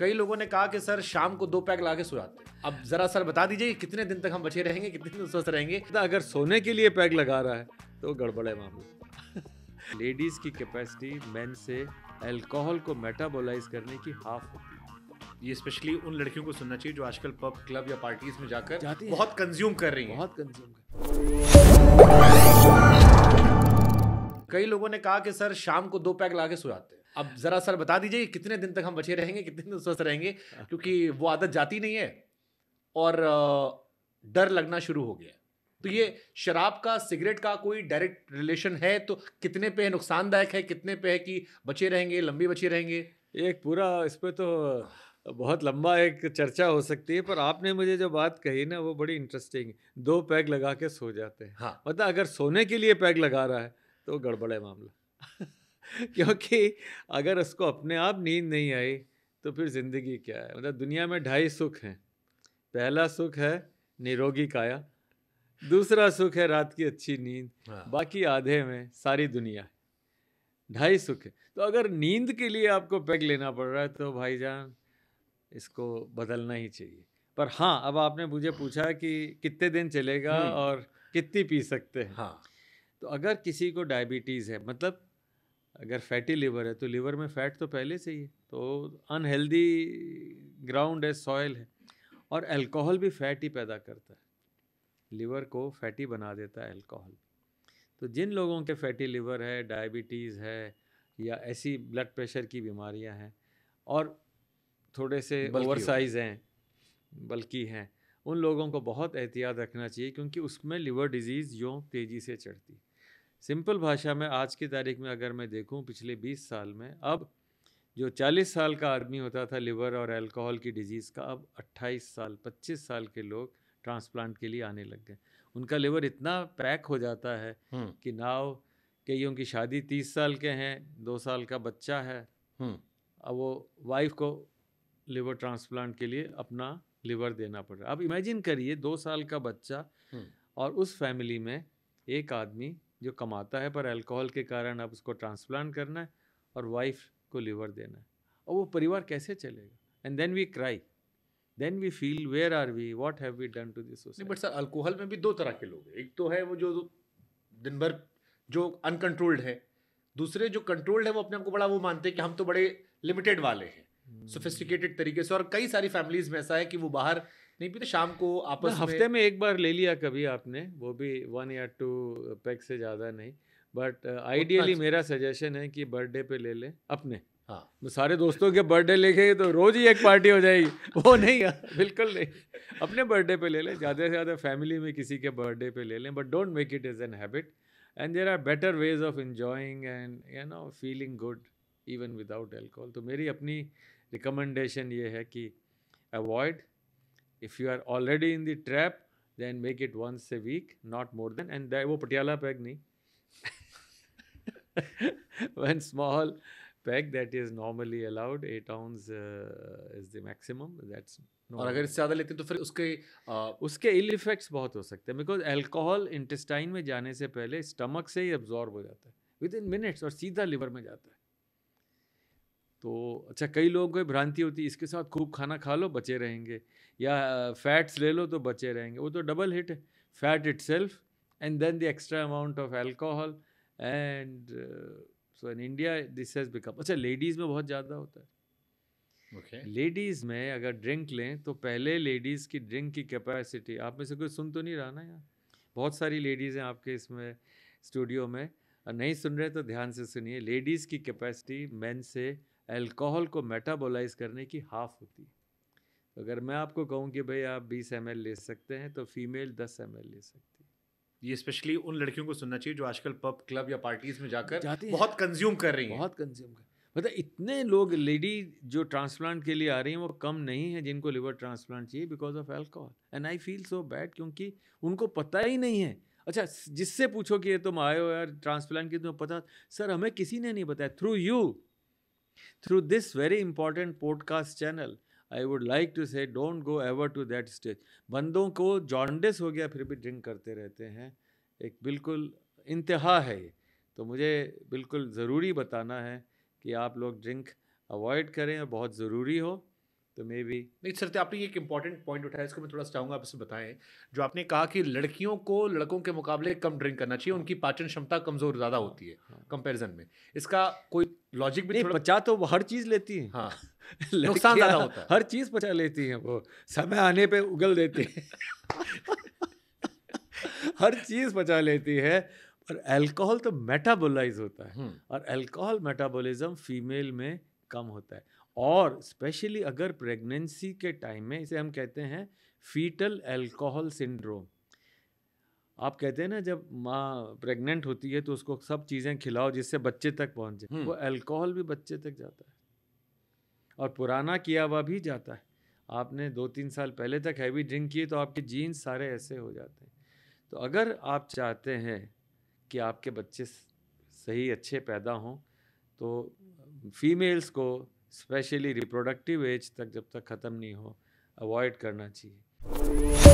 कई लोगों ने कहा कि सर शाम को 2 पैग ला के सो जाते हैं। अब जरा सर बता दीजिए कितने दिन तक हम बचे रहेंगे, कितने दिन स्वस्थ रहेंगे। अगर सोने के लिए पैग लगा रहा है तो गड़बड़ है मामला। लेडीज की कैपेसिटी मेन से अल्कोहल को मेटाबोलाइज करने की हाफ होती है। ये स्पेशली उन लड़कियों को सुनना चाहिए जो आजकल पब, क्लब या पार्टीज में जाकर जाती हैं। बहुत कंज्यूम कर रही हैं। बहुत कंज्यूम कर। कई लोगों ने कहा कि सर शाम को 2 पैग ला के सो जाते हैं। अब जरा सर बता दीजिए कितने दिन तक हम बचे रहेंगे, कितने दिन स्वस्थ रहेंगे, क्योंकि वो आदत जाती नहीं है और डर लगना शुरू हो गया। तो ये शराब का, सिगरेट का कोई डायरेक्ट रिलेशन है तो कितने पे है नुकसानदायक है, कितने पे है कि बचे रहेंगे, लंबी बचे रहेंगे? एक पूरा इस पे तो बहुत लंबा एक चर्चा हो सकती है, पर आपने मुझे जो बात कही ना वो बड़ी इंटरेस्टिंग है। 2 पैग लगा के सो जाते हैं। हाँ। मतलब अगर सोने के लिए पैग लगा रहा है तो गड़बड़ है मामला। क्योंकि अगर उसको अपने आप नींद नहीं आई तो फिर जिंदगी क्या है। मतलब दुनिया में 2.5 सुख हैं। पहला सुख है निरोगी काया, दूसरा सुख है रात की अच्छी नींद, हाँ। बाकी आधे में सारी दुनिया है। 2.5 सुख है। तो अगर नींद के लिए आपको पैग लेना पड़ रहा है तो भाईजान इसको बदलना ही चाहिए। पर हाँ, अब आपने मुझे पूछा कि कितने दिन चलेगा और कितनी पी सकते हैं। हाँ। तो अगर किसी को डायबिटीज़ है, मतलब अगर फैटी लिवर है तो लिवर में फैट तो पहले से ही है, तो अनहेल्दी ग्राउंड है, सॉइल है। और अल्कोहल भी फैट ही पैदा करता है, लिवर को फैटी बना देता है अल्कोहल। तो जिन लोगों के फैटी लिवर है, डायबिटीज़ है या ऐसी ब्लड प्रेशर की बीमारियां हैं और थोड़े से ओवर साइज़ हैं, बल्कि हैं, उन लोगों को बहुत एहतियात रखना चाहिए, क्योंकि उसमें लिवर डिजीज़ यूँ तेज़ी से चढ़ती। सिंपल भाषा में आज की तारीख में अगर मैं देखूं पिछले 20 साल में, अब जो 40 साल का आदमी होता था लिवर और अल्कोहल की डिजीज़ का, अब 28 साल 25 साल के लोग ट्रांसप्लांट के लिए आने लग गए। उनका लिवर इतना पैक हो जाता है कि नाउ कईयों की शादी 30 साल के हैं, 2 साल का बच्चा है, अब वो वाइफ को लिवर ट्रांसप्लांट के लिए अपना लिवर देना पड़ रहा है। अब इमेजिन करिए 2 साल का बच्चा और उस फैमिली में एक आदमी जो कमाता है पर अल्कोहल के कारण अब उसको ट्रांसप्लांट करना है और वाइफ को लिवर देना है, और वो परिवार कैसे चलेगा? And then we cry, then we feel where are we, what have we done to this society. But sir alcohol में भी 2 तरह के लोग हैं। एक तो है वो जो दिन भर जो अनकंट्रोल्ड है, दूसरे जो कंट्रोल्ड है वो अपने आप को बड़ा वो मानते हैं कि हम तो बड़े लिमिटेड वाले हैं, सोफिस्टिकेटेड तरीके से। और कई सारी फैमिलीज में ऐसा है कि वो बाहर नहीं पीते, शाम को आपस में हफ्ते में एक बार ले लिया कभी आपने, वो भी 1 या 2 पैक से ज़्यादा नहीं। बट आइडियली मेरा सजेशन है कि बर्थडे पे ले लें अपने। हाँ, सारे दोस्तों के बर्थडे लेके तो रोज़ ही एक पार्टी हो जाएगी, वो नहीं बिल्कुल नहीं। अपने बर्थडे पे ले लें, ज़्यादा से ज़्यादा फैमिली में किसी के बर्थडे पे ले लें, but don't make it as an habit. And there are better ways of enjoying and you know feeling good even without alcohol. तो मेरी अपनी रिकमेंडेशन ये है कि avoid, if you are already in the trap then make it once a week, not more than, and that वो Patiala peg नहीं, one small peg that is normally allowed, 8 ounce is the maximum, that's no. और अगर इससे ज़्यादा लेते हैं तो फिर उसके इल इफेक्ट्स बहुत हो सकते हैं, बिकॉज अल्कोहल इंटेस्टाइन में जाने से पहले स्टमक से ही अब्जॉर्ब हो जाता है विद इन मिनट्स और सीधा लिवर में जाता है। तो अच्छा, कई लोगों को भ्रांति होती है इसके साथ खूब खाना खा लो बचे रहेंगे, या फैट्स ले लो तो बचे रहेंगे। वो तो डबल हिट है, fat itself and then the extra amount of alcohol. And so in India this has become, अच्छा लेडीज़ में बहुत ज़्यादा होता है। लेडीज़ में अगर ड्रिंक लें तो पहले लेडीज़ की ड्रिंक की कैपेसिटी, आप में से कोई सुन तो नहीं रहा ना यार, बहुत सारी लेडीज़ हैं आपके इसमें स्टूडियो में, नहीं सुन रहे तो ध्यान से सुनिए। लेडीज़ की कैपेसिटी मेन से अल्कोहल को मेटाबोलाइज करने की हाफ होती है। तो अगर मैं आपको कहूँ कि भाई आप 20 ml ले सकते हैं तो फीमेल 10 ml ले सकती है। ये स्पेशली उन लड़कियों को सुनना चाहिए जो आजकल पब, क्लब या पार्टीज में जाकर बहुत कंज्यूम कर रही हैं। बहुत कंज्यूम कर, मतलब इतने लोग लेडी जो ट्रांसप्लांट के लिए आ रही हैं वो कम नहीं है जिनको लिवर ट्रांसप्लांट चाहिए because of alcohol. And I feel so bad, क्योंकि उनको पता ही नहीं है। अच्छा, जिससे पूछो कि ये तुम आए हो यार ट्रांसप्लांट की, तुम्हें पता? सर हमें किसी ने नहीं बताया। Through you, through this very important podcast channel, I would like to say don't go ever to that stage. बंदों को जॉन्डिस हो गया फिर भी ड्रिंक करते रहते हैं, एक बिल्कुल इंतहा है ये। तो मुझे बिल्कुल ज़रूरी बताना है कि आप लोग ड्रिंक अवॉइड करें, और बहुत ज़रूरी हो तो मे बी नहीं सर, तो आपने ये एक इंपॉर्टेंट पॉइंट उठाया, इसको मैं थोड़ा सा चाहूंगा आप इससे बताएं। जो आपने कहा कि लड़कियों को लड़कों के मुकाबले कम ड्रिंक करना चाहिए, उनकी पाचन क्षमता कमजोर ज्यादा होती है कंपैरिजन में, इसका कोई लॉजिक भी नहीं, थोड़ा? पचा तो वो हर चीज लेती है। हाँ, नुकसान लड़कियां ज्यादा होता है। हर चीज पचा लेती हैं, वो समय आने पे उगल देती हैं। हर चीज पचा लेती है। पर अल्कोहल तो मेटाबोलाइज होता है, और अल्कोहल मेटाबॉलिज्म फीमेल में कम होता है। और स्पेशली अगर प्रेगनेंसी के टाइम में, इसे हम कहते हैं फीटल अल्कोहल सिंड्रोम। आप कहते हैं ना, जब माँ प्रेग्नेंट होती है तो उसको सब चीज़ें खिलाओ जिससे बच्चे तक पहुँचे, वो अल्कोहल भी बच्चे तक जाता है, और पुराना किया हुआ भी जाता है। आपने 2-3 साल पहले तक हैवी ड्रिंक किए तो आपके जीन्स सारे ऐसे हो जाते हैं। तो अगर आप चाहते हैं कि आपके बच्चे सही अच्छे पैदा हों, तो फीमेल्स को स्पेशली रिप्रोडक्टिव एज तक, जब तक ख़त्म नहीं हो, अवॉइड करना चाहिए।